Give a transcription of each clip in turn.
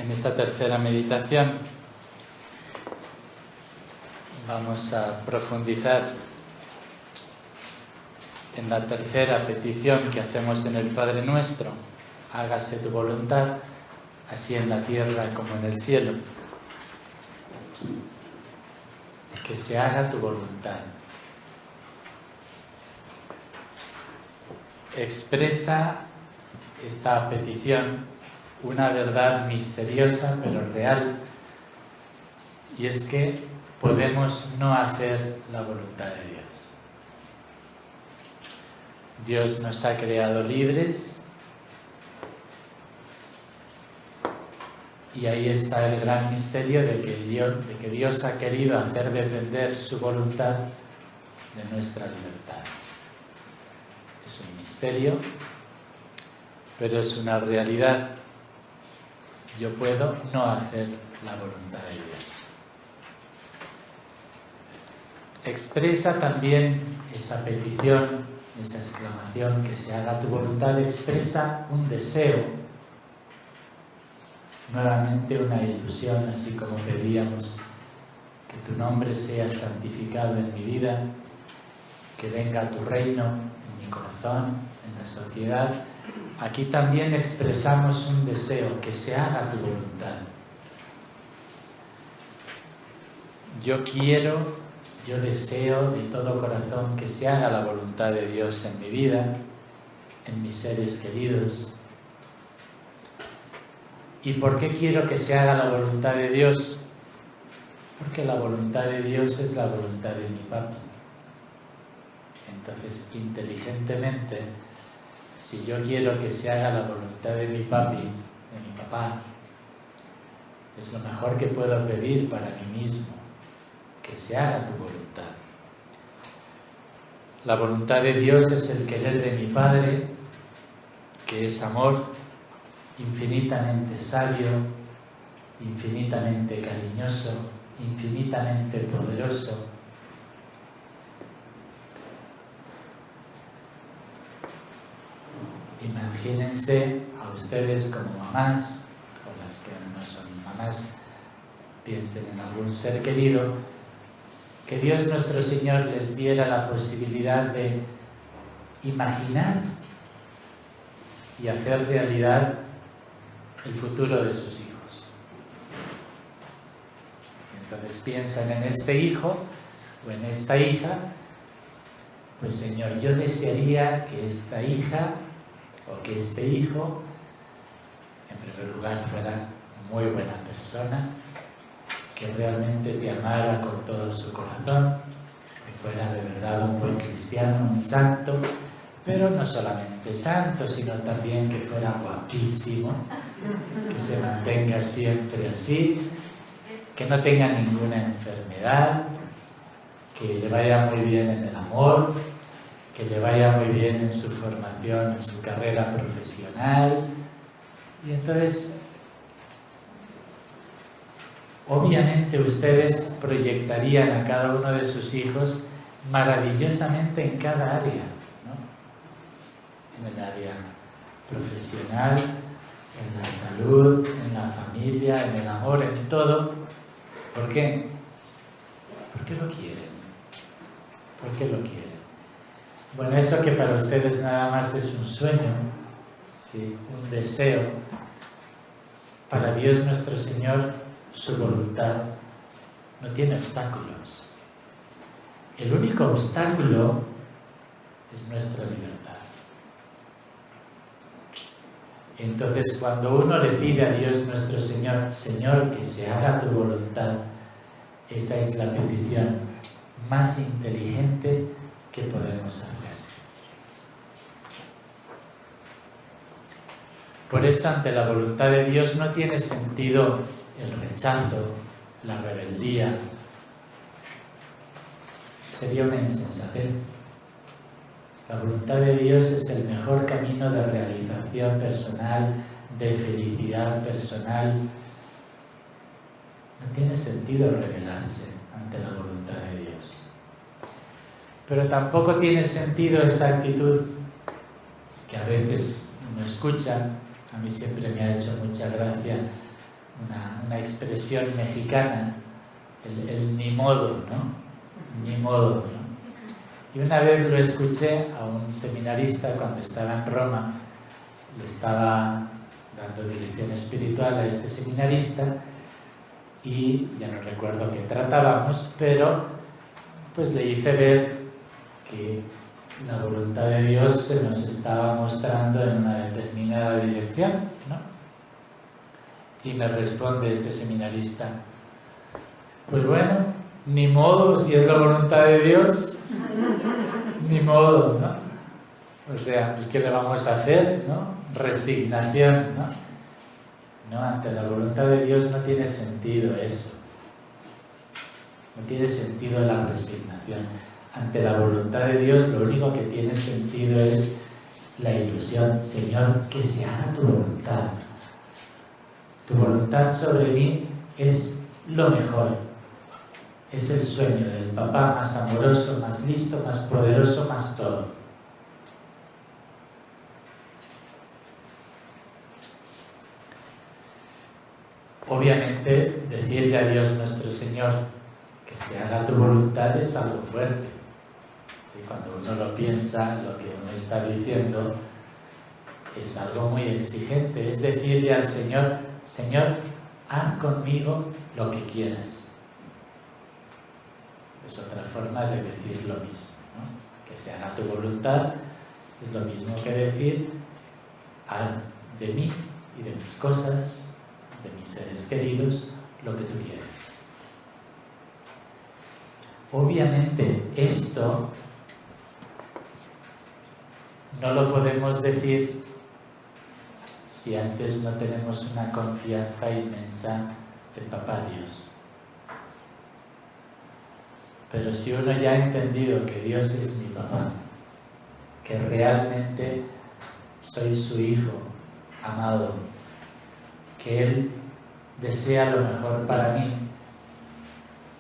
En esta tercera meditación vamos a profundizar en la tercera petición que hacemos en el Padre Nuestro: hágase tu voluntad, así en la tierra como en el cielo. Que se haga tu voluntad. Expresa esta petición una verdad misteriosa pero real, y es que podemos no hacer la voluntad de Dios. Dios nos ha creado libres y ahí está el gran misterio de que Dios ha querido hacer depender su voluntad de nuestra libertad. Es un misterio, pero es una realidad. Yo puedo no hacer la voluntad de Dios. Expresa también esa petición, esa exclamación, que se haga tu voluntad, expresa un deseo, nuevamente una ilusión, así como pedíamos que tu nombre sea santificado en mi vida, que venga tu reino en mi corazón, en la sociedad. Aquí también expresamos un deseo, que se haga tu voluntad. Yo deseo de todo corazón que se haga la voluntad de Dios en mi vida, en mis seres queridos. ¿Y por qué quiero que se haga la voluntad de Dios? Porque la voluntad de Dios es la voluntad de mi papi. Entonces, inteligentemente, si yo quiero que se haga la voluntad de mi papi, de mi papá, es lo mejor que puedo pedir para mí mismo, que se haga tu voluntad. La voluntad de Dios es el querer de mi Padre, que es amor, infinitamente sabio, infinitamente cariñoso, infinitamente poderoso. Imagínense a ustedes como mamás, o las que no son mamás, piensen en algún ser querido, que Dios nuestro Señor les diera la posibilidad de imaginar y hacer realidad el futuro de sus hijos. Entonces piensan en este hijo o en esta hija. Pues Señor, yo desearía que esta hija o que este hijo, en primer lugar, fuera muy buena persona, que realmente te amara con todo su corazón, que fuera de verdad un buen cristiano, un santo, pero no solamente santo, sino también que fuera guapísimo, que se mantenga siempre así, que no tenga ninguna enfermedad, que le vaya muy bien en el amor, que le vaya muy bien en su formación, en su carrera profesional. Y entonces, obviamente ustedes proyectarían a cada uno de sus hijos maravillosamente en cada área, ¿no? En el área profesional, en la salud, en la familia, en el amor, en todo. ¿Por qué? Porque lo quieren. ¿Por qué lo quieren? Bueno, eso que para ustedes nada más es un sueño, ¿sí? Un deseo, para Dios nuestro Señor, su voluntad no tiene obstáculos. El único obstáculo es nuestra libertad. Entonces, cuando uno le pide a Dios nuestro Señor, Señor, que se haga tu voluntad, esa es la petición más inteligente que podemos hacer. Por eso, ante la voluntad de Dios no tiene sentido el rechazo, la rebeldía. Sería una insensatez. La voluntad de Dios es el mejor camino de realización personal, de felicidad personal. No tiene sentido rebelarse ante la voluntad de Dios. Pero tampoco tiene sentido esa actitud que a veces uno escucha. A mí siempre me ha hecho mucha gracia una expresión mexicana, el ni modo, ¿no? Ni modo, ¿no? Y una vez lo escuché a un seminarista cuando estaba en Roma, le estaba dando dirección espiritual a este seminarista y ya no recuerdo qué tratábamos, pero pues le hice ver que la voluntad de Dios se nos estaba mostrando en una determinada dirección, ¿no? Y me responde este seminarista, pues bueno, ni modo, si es la voluntad de Dios, ni modo, ¿no? O sea, pues ¿qué le vamos a hacer, no? Resignación, ¿no? No, ante la voluntad de Dios no tiene sentido eso. No tiene sentido la resignación. Ante la voluntad de Dios lo único que tiene sentido es la ilusión. Señor, que se haga tu voluntad. Tu voluntad sobre mí es lo mejor. Es el sueño del papá más amoroso, más listo, más poderoso, más todo. Obviamente, decirle a Dios nuestro Señor que se haga tu voluntad es algo fuerte. ¿Sí? Cuando uno lo piensa, lo que uno está diciendo es algo muy exigente. Es decirle al Señor, Señor, haz conmigo lo que quieras. Es otra forma de decir lo mismo, ¿no? Que se haga tu voluntad es lo mismo que decir, haz de mí y de mis cosas, de mis seres queridos, lo que tú quieras. Obviamente esto no lo podemos decir si antes no tenemos una confianza inmensa en Papá Dios. Pero si uno ya ha entendido que Dios es mi papá, que realmente soy su hijo amado, que Él desea lo mejor para mí,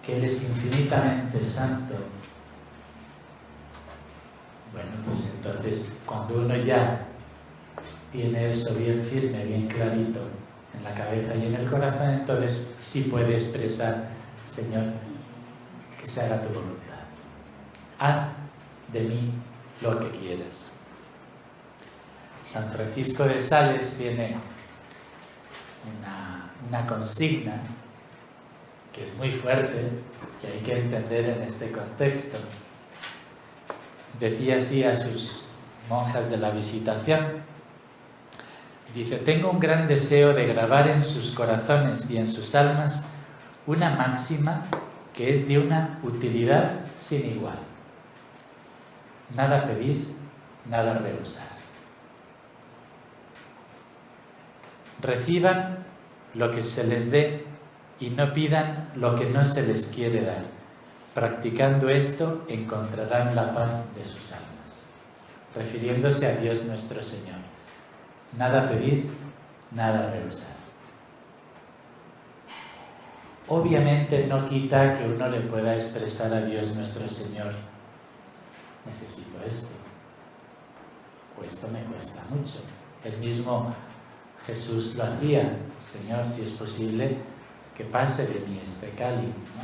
que Él es infinitamente santo, bueno, pues entonces cuando uno ya tiene eso bien firme, bien clarito en la cabeza y en el corazón, entonces sí puede expresar, Señor, que se haga tu voluntad. Haz de mí lo que quieras. San Francisco de Sales tiene una consigna que es muy fuerte y hay que entender en este contexto. Decía así a sus monjas de la Visitación, dice, tengo un gran deseo de grabar en sus corazones y en sus almas una máxima que es de una utilidad sin igual. Nada pedir, nada rehusar. Reciban lo que se les dé y no pidan lo que no se les quiere dar. Practicando esto encontrarán la paz de sus almas. Refiriéndose a Dios nuestro Señor. Nada pedir, nada rehusar. Obviamente no quita que uno le pueda expresar a Dios nuestro Señor, necesito esto, o esto me cuesta mucho. El mismo Jesús lo hacía, Señor, si es posible, que pase de mí este cáliz, ¿no?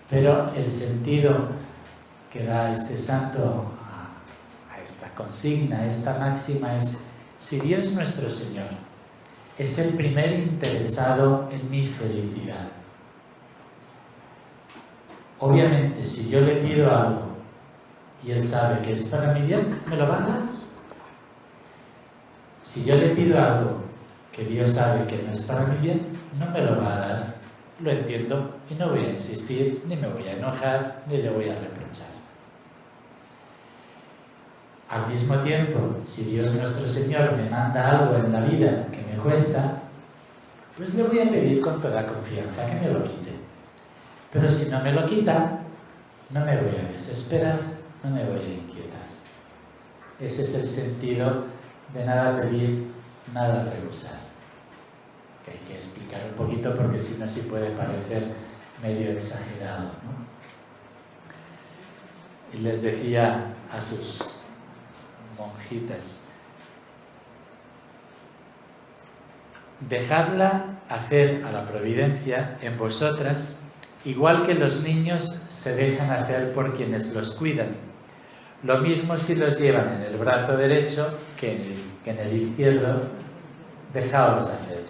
Pero el sentido que da este santo a esta consigna, a esta máxima es, si Dios nuestro Señor es el primer interesado en mi felicidad, obviamente si yo le pido algo y Él sabe que es para mi bien, me lo va a dar. Si yo le pido algo que Dios sabe que no es para mi bien, no me lo va a dar. Lo entiendo y no voy a insistir, ni me voy a enojar, ni le voy a reprochar. Al mismo tiempo, si Dios nuestro Señor me manda algo en la vida que me cuesta, pues le voy a pedir con toda confianza que me lo quite. Pero si no me lo quita, no me voy a desesperar, no me voy a inquietar. Ese es el sentido de nada pedir, nada rehusar. Que hay que explicar un poquito porque si no sí puede parecer medio exagerado, ¿no? Y les decía a sus monjitas, dejadla hacer a la providencia en vosotras, igual que los niños se dejan hacer por quienes los cuidan. Lo mismo si los llevan en el brazo derecho que en el izquierdo, dejaos hacer.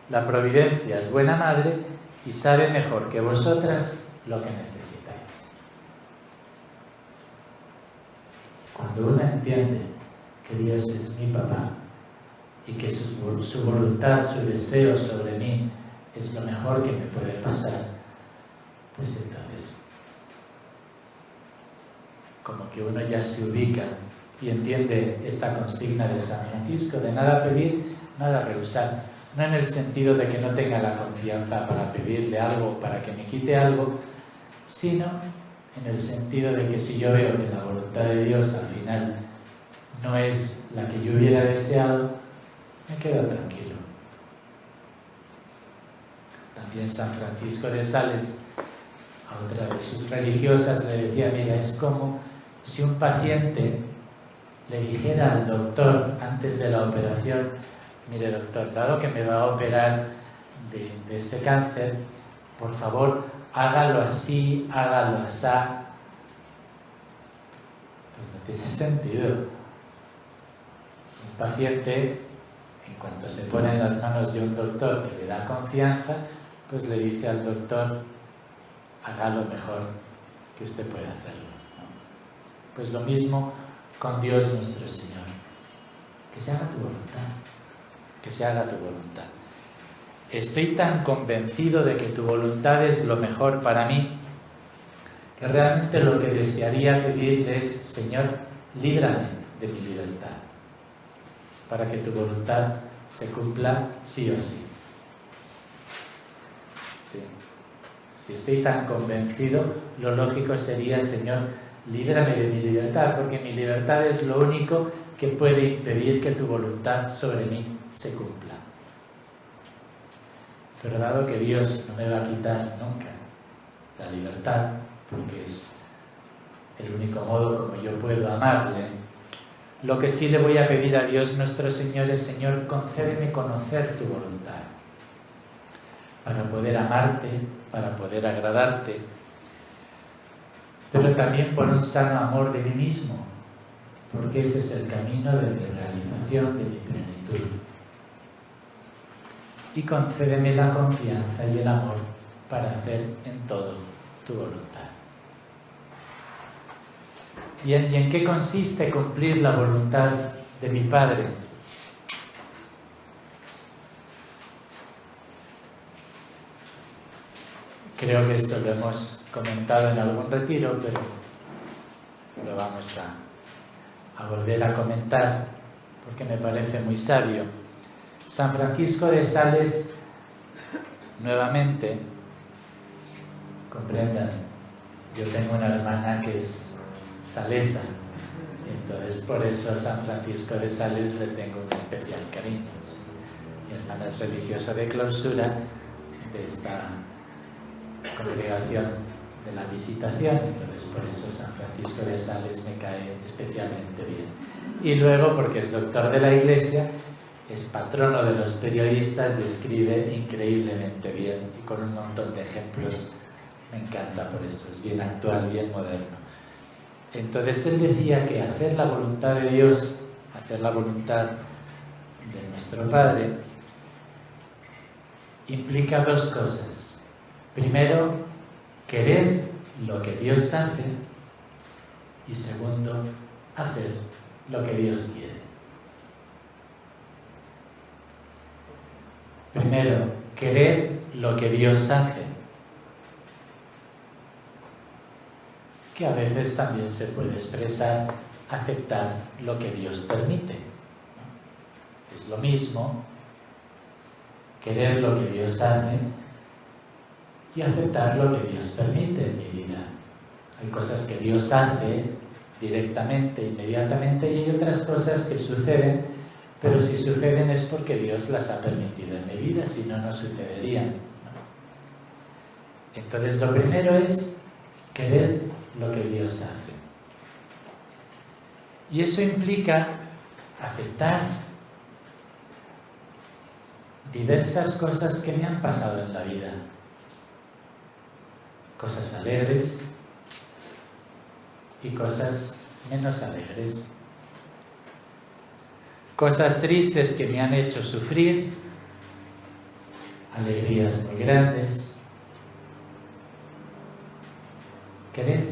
La providencia es buena madre y sabe mejor que vosotras lo que necesitáis. Cuando uno entiende que Dios es mi papá y que su voluntad, su deseo sobre mí es lo mejor que me puede pasar, pues entonces como que uno ya se ubica y entiende esta consigna de San Francisco de nada pedir, nada rehusar. No en el sentido de que no tenga la confianza para pedirle algo, para que me quite algo, sino en el sentido de que si yo veo que la voluntad de Dios al final no es la que yo hubiera deseado, me quedo tranquilo. También San Francisco de Sales, a otra de sus religiosas, le decía, mira, es como si un paciente le dijera al doctor antes de la operación, mire doctor, dado que me va a operar de este cáncer, por favor, hágalo así, hágalo asá. Pues no tiene sentido. Un paciente, en cuanto se pone en las manos de un doctor que le da confianza, pues le dice al doctor, haga lo mejor que usted puede hacerlo, ¿no? Pues lo mismo con Dios nuestro Señor. Que se haga tu voluntad. Que se haga tu voluntad. Estoy tan convencido de que tu voluntad es lo mejor para mí, que realmente lo que desearía pedirle es, Señor, líbrame de mi libertad, para que tu voluntad se cumpla sí o sí. Sí. Si estoy tan convencido, lo lógico sería, Señor, líbrame de mi libertad, porque mi libertad es lo único que puede impedir que tu voluntad sobre mí se cumpla. Pero dado que Dios no me va a quitar nunca la libertad, porque es el único modo como yo puedo amarle, lo que sí le voy a pedir a Dios nuestro Señor es, Señor, concédeme conocer tu voluntad, para poder amarte, para poder agradarte, pero también por un sano amor de mí mismo, porque ese es el camino de mi realización, de mi plenitud. Y concédeme la confianza y el amor para hacer en todo tu voluntad. ¿Y en qué consiste cumplir la voluntad de mi Padre? Creo que esto lo hemos comentado en algún retiro, pero lo vamos a volver a comentar porque me parece muy sabio. San Francisco de Sales, nuevamente, comprendan, yo tengo una hermana que es salesa, y entonces por eso a San Francisco de Sales le tengo un especial cariño. ¿Sí? Mi hermana es religiosa de clausura de esta congregación de la Visitación, entonces por eso San Francisco de Sales me cae especialmente bien. Y luego porque es doctor de la Iglesia, es patrono de los periodistas y escribe increíblemente bien y con un montón de ejemplos. Me encanta por eso, es bien actual, bien moderno. Entonces él decía que hacer la voluntad de Dios, hacer la voluntad de nuestro Padre, implica dos cosas. Primero, querer lo que Dios hace y segundo, hacer lo que Dios quiere. Primero, querer lo que Dios hace, que a veces también se puede expresar aceptar lo que Dios permite. Es lo mismo querer lo que Dios hace y aceptar lo que Dios permite en mi vida. Hay cosas que Dios hace directamente, inmediatamente, y hay otras cosas que suceden, pero si suceden es porque Dios las ha permitido en mi vida, si no, no sucederían, ¿no? Entonces, lo primero es querer lo que Dios hace. Y eso implica aceptar diversas cosas que me han pasado en la vida. Cosas alegres y cosas menos alegres. Cosas tristes que me han hecho sufrir, alegrías muy grandes. Querer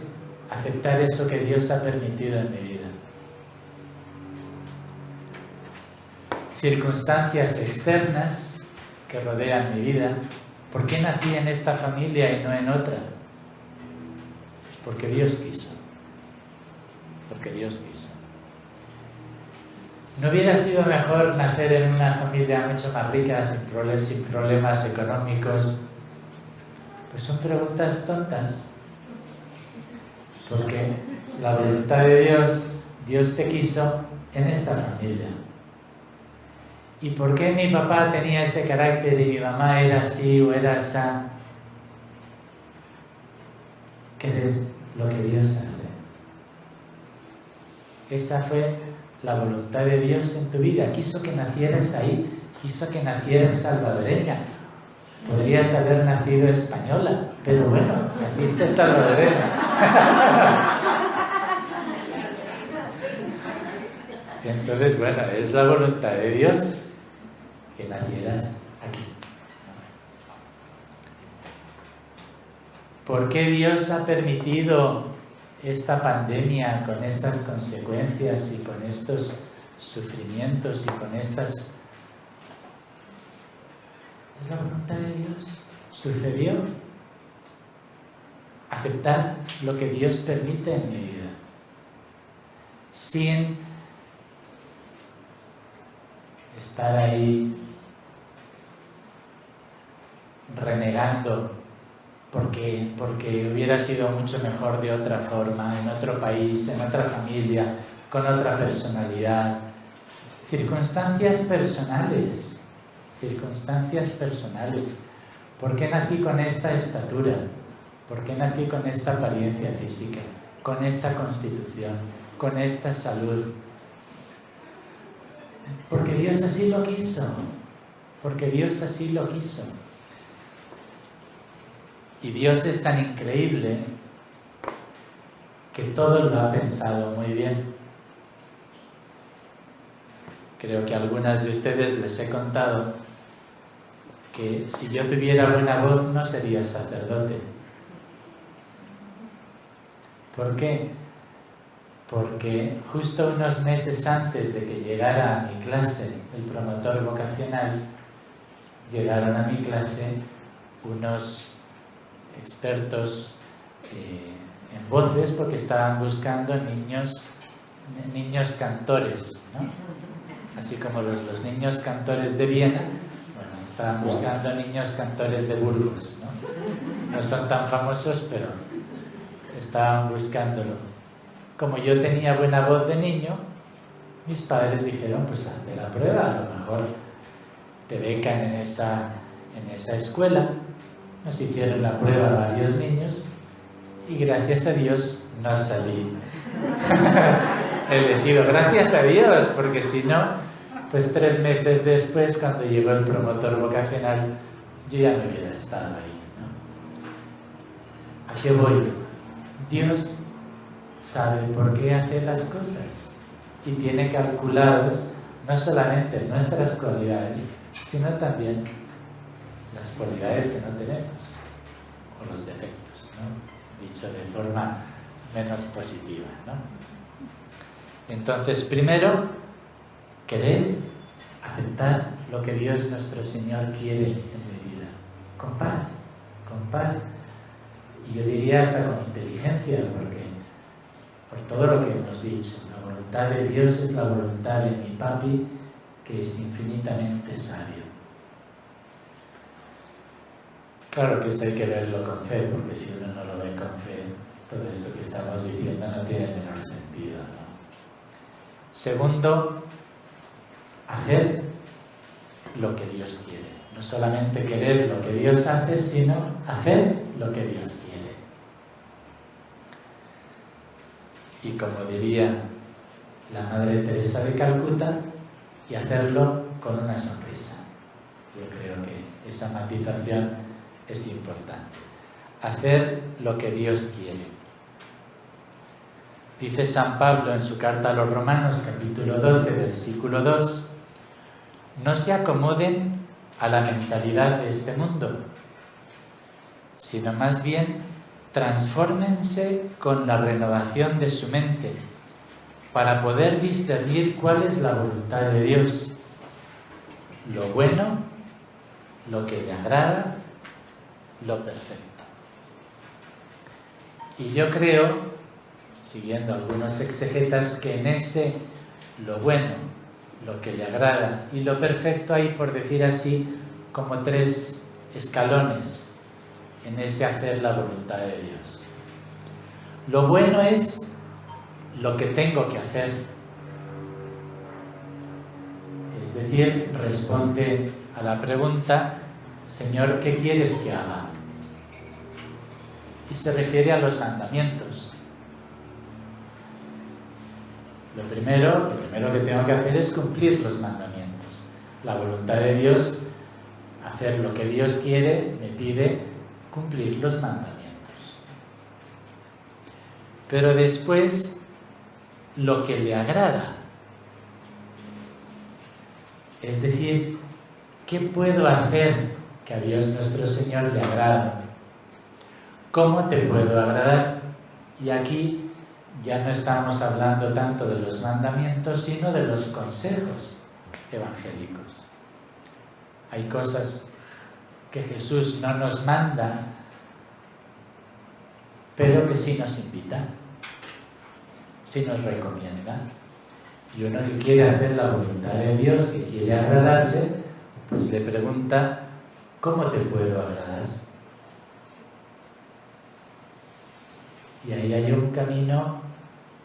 aceptar eso que Dios ha permitido en mi vida. Circunstancias externas que rodean mi vida. ¿Por qué nací en esta familia y no en otra? Pues porque Dios quiso. Porque Dios quiso. ¿No hubiera sido mejor nacer en una familia mucho más rica, sin problemas económicos? Pues son preguntas tontas. Porque la voluntad de Dios, Dios te quiso en esta familia. ¿Y por qué mi papá tenía ese carácter y mi mamá era así o era esa? Querer lo que Dios hace. Esa fue la voluntad de Dios en tu vida. Quiso que nacieras ahí, quiso que nacieras salvadoreña. Podrías haber nacido española, pero bueno, naciste salvadoreña. Entonces, bueno, es la voluntad de Dios que nacieras aquí. ¿Por qué Dios ha permitido esta pandemia con estas consecuencias y con estos sufrimientos y con estas... Es la voluntad de Dios. Sucedió. Aceptar lo que Dios permite en mi vida. Sin estar ahí renegando porque hubiera sido mucho mejor de otra forma, en otro país, en otra familia, con otra personalidad. Circunstancias personales. ¿Por qué nací con esta estatura? ¿Por qué nací con esta apariencia física? Con esta constitución, con esta salud. Porque Dios así lo quiso. Porque Dios así lo quiso. Y Dios es tan increíble que todo lo ha pensado muy bien. Creo que a algunas de ustedes les he contado que si yo tuviera buena voz no sería sacerdote. ¿Por qué? Porque justo unos meses antes de que llegara a mi clase el promotor vocacional, llegaron a mi clase unos expertos en voces porque estaban buscando niños cantores, ¿no? Así como los niños cantores de Viena, bueno, estaban buscando niños cantores de Burgos, ¿no? No son tan famosos, pero estaban buscándolo. Como yo tenía buena voz de niño, mis padres dijeron, pues hazte la prueba, a lo mejor te becan en esa escuela. Nos hicieron la prueba a varios niños y gracias a Dios no salí elegido. Gracias a Dios, porque si no, pues 3 meses después, cuando llegó el promotor vocacional, yo ya no hubiera estado ahí, ¿no? ¿A qué voy? Dios sabe por qué hace las cosas y tiene calculados no solamente nuestras cualidades, sino también las cualidades que no tenemos, o los defectos, ¿no? Dicho de forma menos positiva, ¿no? Entonces, primero, querer aceptar lo que Dios nuestro Señor quiere en mi vida, con paz, y yo diría hasta con inteligencia, porque por todo lo que hemos dicho, la voluntad de Dios es la voluntad de mi papi, que es infinitamente sabio. Claro que esto hay que verlo con fe, porque si uno no lo ve con fe, todo esto que estamos diciendo no tiene el menor sentido, ¿no? Segundo, hacer lo que Dios quiere. No solamente querer lo que Dios hace, sino hacer lo que Dios quiere. Y como diría la Madre Teresa de Calcuta, y hacerlo con una sonrisa. Yo creo que esa matización es importante. Hacer lo que Dios quiere. Dice San Pablo en su carta a los Romanos, capítulo 12, versículo 2, no se acomoden a la mentalidad de este mundo, sino más bien transfórmense con la renovación de su mente para poder discernir cuál es la voluntad de Dios, lo bueno, lo que le agrada, lo perfecto. Y yo creo, siguiendo algunos exegetas, que en ese lo bueno, lo que le agrada y lo perfecto hay, por decir así, como 3 escalones en ese hacer la voluntad de Dios. Lo bueno es lo que tengo que hacer. Es decir, responde a la pregunta, Señor, ¿qué quieres que haga? Y se refiere a los mandamientos. Lo primero que tengo que hacer es cumplir los mandamientos. La voluntad de Dios, hacer lo que Dios quiere, me pide cumplir los mandamientos. Pero después, lo que le agrada. Es decir, ¿qué puedo hacer que a Dios nuestro Señor le agrada? ¿Cómo te puedo agradar? Y aquí ya no estamos hablando tanto de los mandamientos, sino de los consejos evangélicos. Hay cosas que Jesús no nos manda, pero que sí nos invita, sí nos recomienda. Y uno que quiere hacer la voluntad de Dios, que quiere agradarle, pues le pregunta, ¿cómo te puedo agradar? Y ahí hay un camino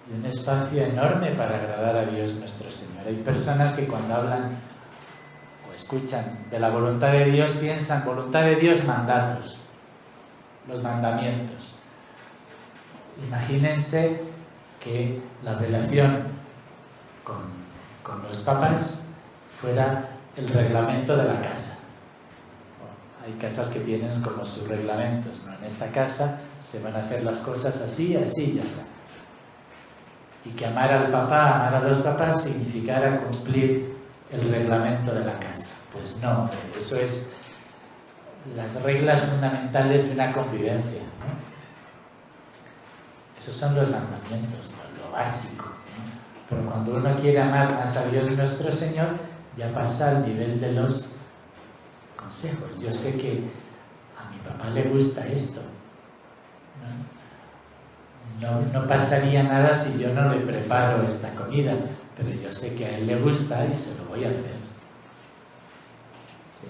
y un espacio enorme para agradar a Dios nuestro Señor. Hay personas que cuando hablan o escuchan de la voluntad de Dios piensan, voluntad de Dios, mandatos, los mandamientos. Imagínense que la relación con los papás fuera el reglamento de la casa. Hay casas que tienen como sus reglamentos, ¿no? En esta casa se van a hacer las cosas así, así y así. Y que amar al papá, amar a los papás, significara cumplir el reglamento de la casa. Pues no, eso es las reglas fundamentales de una convivencia, ¿no? Esos son los mandamientos, ¿no? Lo básico, ¿no? Pero cuando uno quiere amar más a Dios nuestro Señor, ya pasa al nivel de los consejos. Yo sé que a mi papá le gusta esto, ¿no? No pasaría nada si yo no le preparo esta comida, pero yo sé que a él le gusta y se lo voy a hacer. Sí.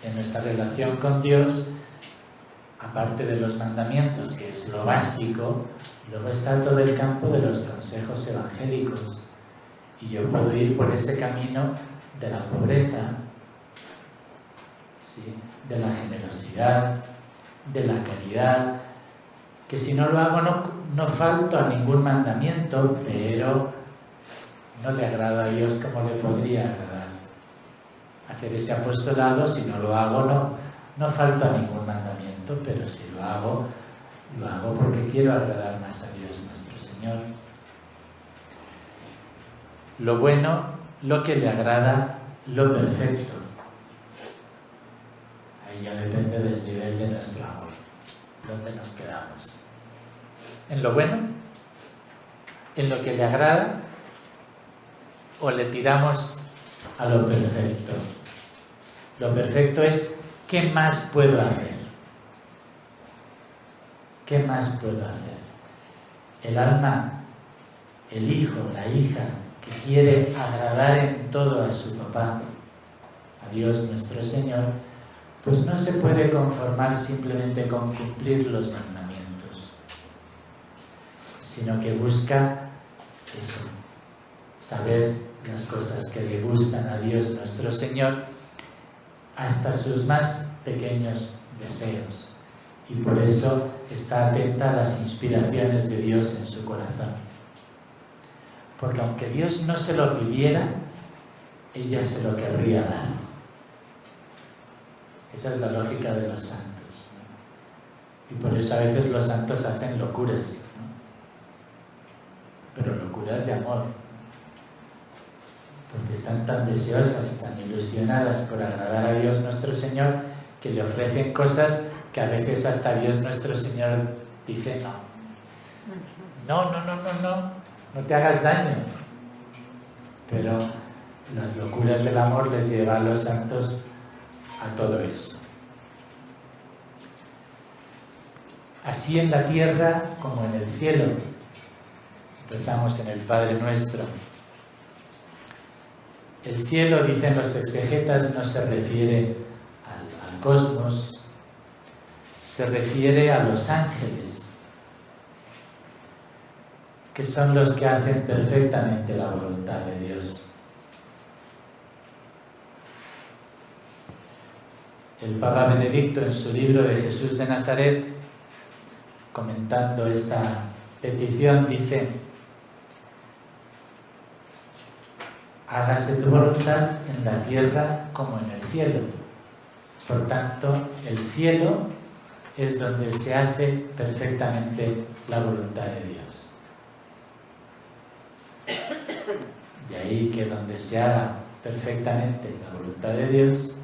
En nuestra relación con Dios, aparte de los mandamientos, que es lo básico, luego está todo el campo de los consejos evangélicos. Y yo puedo ir por ese camino de la pobreza, ¿sí? De la generosidad, de la caridad, que si no lo hago no falto a ningún mandamiento, pero no le agrada a Dios como le podría agradar. Hacer ese apostolado, si no lo hago, no falto a ningún mandamiento, pero si lo hago porque quiero agradar más a Dios nuestro Señor. Lo bueno, lo que le agrada, lo perfecto. Ahí ya depende del nivel de nuestro amor. ¿Dónde nos quedamos? ¿En lo bueno? ¿En lo que le agrada? ¿O le tiramos a lo perfecto? Lo perfecto es, ¿qué más puedo hacer? ¿Qué más puedo hacer? El alma, el hijo, la hija, que quiere agradar en todo a su papá, a Dios nuestro Señor, pues no se puede conformar simplemente con cumplir los mandamientos, sino que busca eso, saber las cosas que le gustan a Dios nuestro Señor, hasta sus más pequeños deseos. Y por eso está atenta a las inspiraciones de Dios en su corazón. Porque aunque Dios no se lo pidiera, ella se lo querría dar. Esa es la lógica de los santos, ¿no? Y por eso a veces los santos hacen locuras, ¿no? Pero locuras de amor, porque están tan deseosas, tan ilusionadas por agradar a Dios nuestro Señor, que le ofrecen cosas que a veces hasta Dios nuestro Señor dice no te hagas daño. Pero las locuras del amor les lleva a los santos a todo eso. Así en la tierra como en el cielo. Rezamos en el Padre Nuestro. El cielo, dicen los exegetas, no se refiere al cosmos, se refiere a los ángeles, que son los que hacen perfectamente la voluntad de Dios. El Papa Benedicto, en su libro de Jesús de Nazaret, comentando esta petición, dice: hágase tu voluntad en la tierra como en el cielo. Por tanto, el cielo es donde se hace perfectamente la voluntad de Dios. De ahí que donde se haga perfectamente la voluntad de Dios,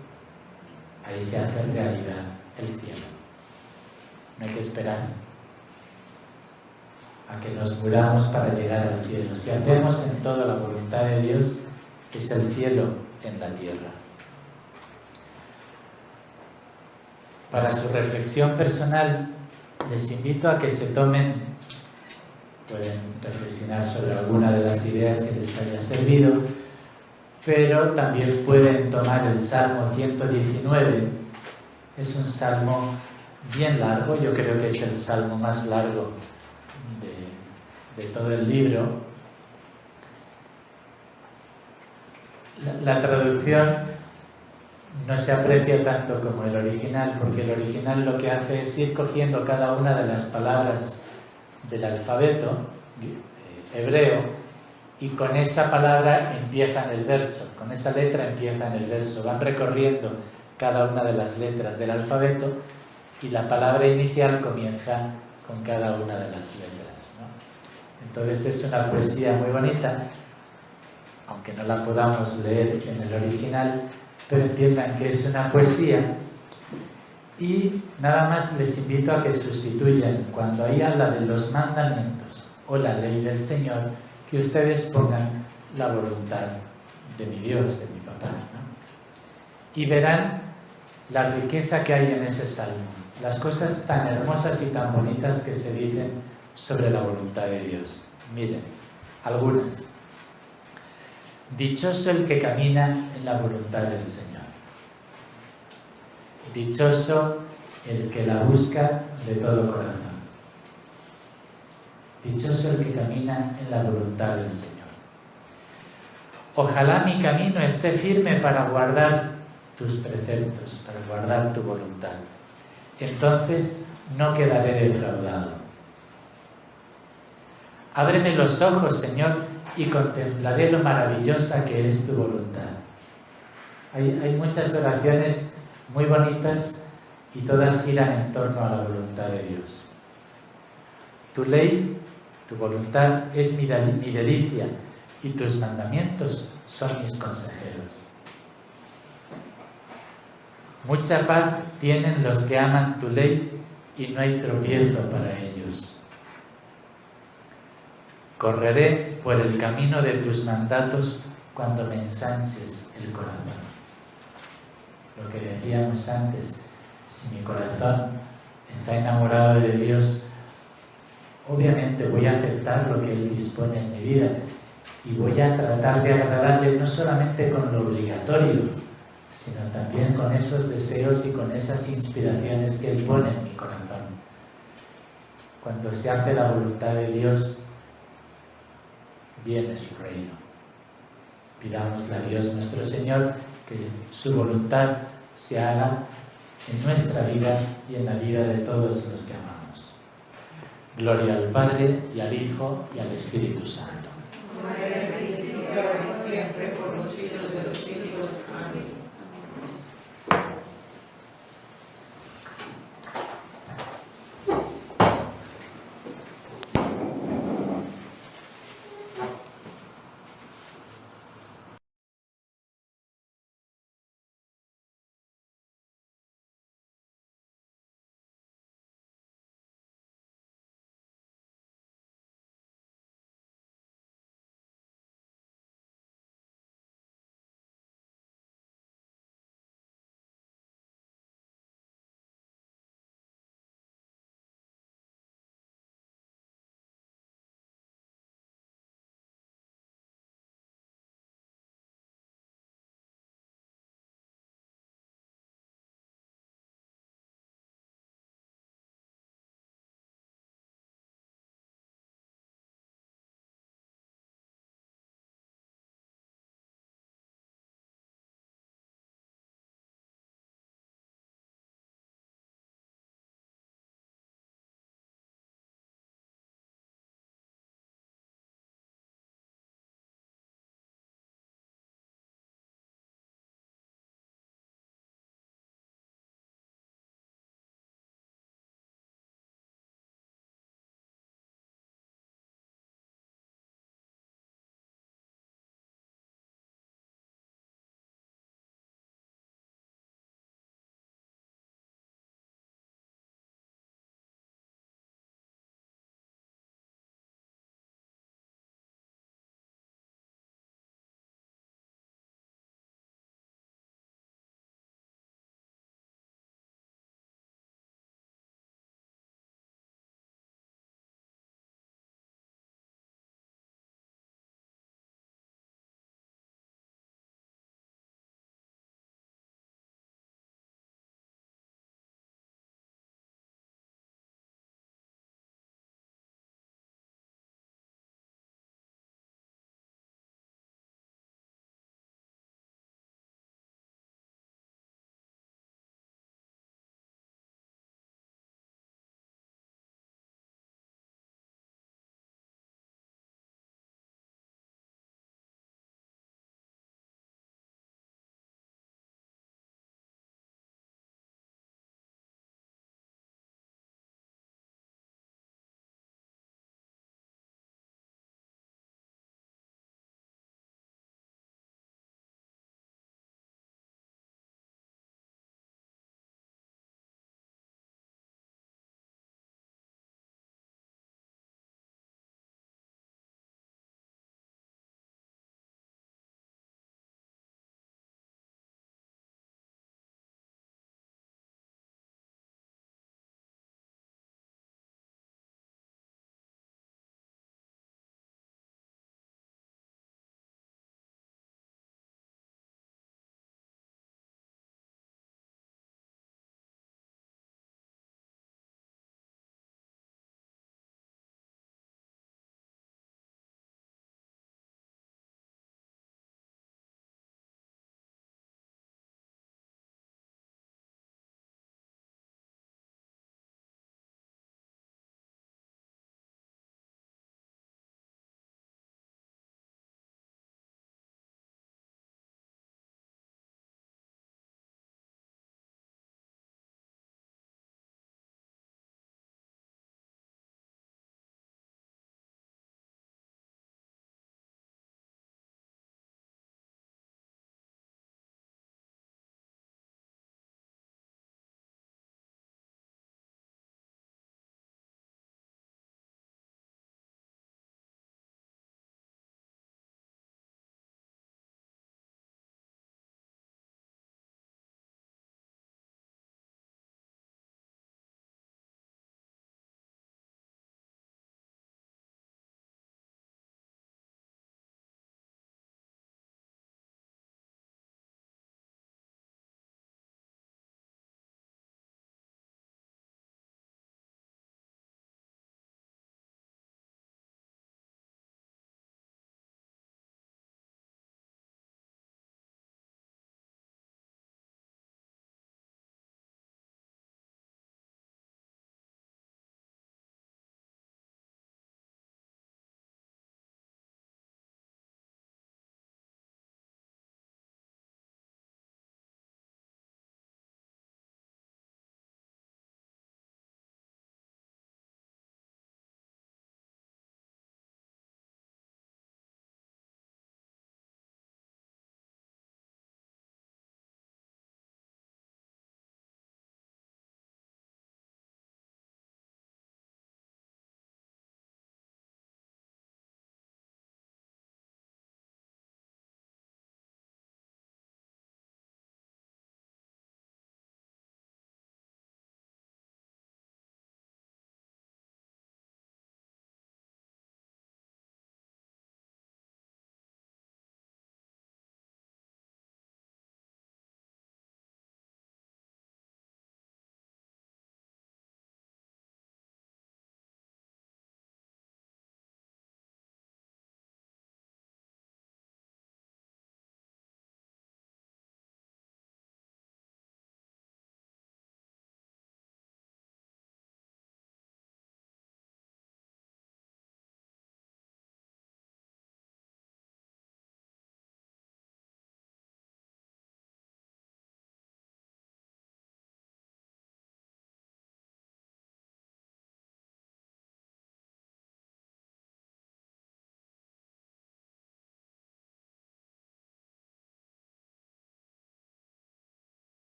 ahí se hace realidad el cielo. No hay que esperar a que nos muramos para llegar al cielo. Si hacemos en todo la voluntad de Dios, es el cielo en la tierra. Para su reflexión personal, les invito a que se tomen, pueden reflexionar sobre alguna de las ideas que les haya servido, pero también pueden tomar el Salmo 119. Es un salmo bien largo, yo creo que es el salmo más largo de todo el libro. La traducción no se aprecia tanto como el original, porque el original lo que hace es ir cogiendo cada una de las palabras del alfabeto hebreo y con esa palabra empiezan el verso, con esa letra empiezan el verso, van recorriendo cada una de las letras del alfabeto y la palabra inicial comienza con cada una de las letras, ¿no? Entonces es una poesía muy bonita, aunque no la podamos leer en el original, pero entiendan que es una poesía. Y nada más les invito a que sustituyan, cuando ahí habla de los mandamientos o la ley del Señor, que ustedes pongan la voluntad de mi Dios, de mi papá, ¿no? Y verán la riqueza que hay en ese salmo, las cosas tan hermosas y tan bonitas que se dicen sobre la voluntad de Dios. Miren, algunas. Dichoso el que camina en la voluntad del Señor. Dichoso el que la busca de todo corazón. Dichoso el que camina en la voluntad del Señor. Ojalá mi camino esté firme para guardar tus preceptos, para guardar tu voluntad. Entonces no quedaré defraudado. Ábreme los ojos, Señor, y contemplaré lo maravillosa que es tu voluntad. Hay muchas oraciones muy bonitas y todas giran en torno a la voluntad de Dios. Tu ley, tu voluntad es mi delicia y tus mandamientos son mis consejeros. Mucha paz tienen los que aman tu ley y no hay tropiezo para ellos. Correré por el camino de tus mandatos cuando me ensanches el corazón. Lo que decíamos antes, si mi corazón está enamorado de Dios, obviamente voy a aceptar lo que Él dispone en mi vida y voy a tratar de agradarle no solamente con lo obligatorio, sino también con esos deseos y con esas inspiraciones que Él pone en mi corazón. Cuando se hace la voluntad de Dios, viene su reino. Pidámosle a Dios nuestro Señor que su voluntad se haga en nuestra vida y en la vida de todos los que amamos. Gloria al Padre, y al Hijo, y al Espíritu Santo. Como era en el principio, ahora y siempre, por los siglos de los siglos. Amén.